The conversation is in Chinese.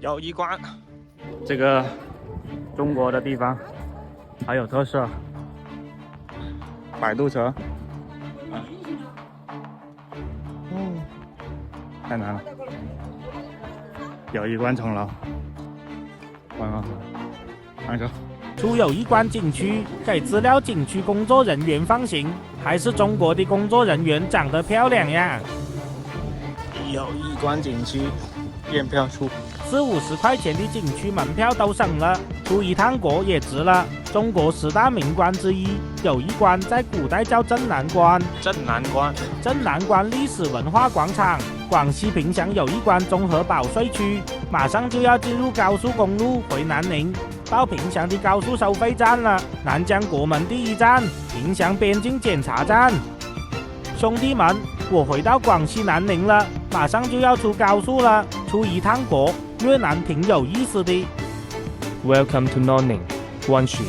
友谊关，这个中国的地方还有特色，摆渡车，太难了。友谊关钟楼，上车。出友谊关景区，给资料景区工作人员放行，还是中国的工作人员长得漂亮呀友谊关景区验票处，40-50块钱的景区门票都省了，出一趟国也值了。中国10大名关之一，友谊关在古代叫镇南关。镇南关，镇南关历史文化广场，广西凭祥友谊关综合保税区，马上就要进入高速公路回南宁，到凭祥的高速收费站了，南疆国门第1站，凭祥边境检查站。兄弟们，我回到广西南宁了，马上就要出高速了，出一趟国，越南挺有意思的。 Welcome to Nanning, Guangxi.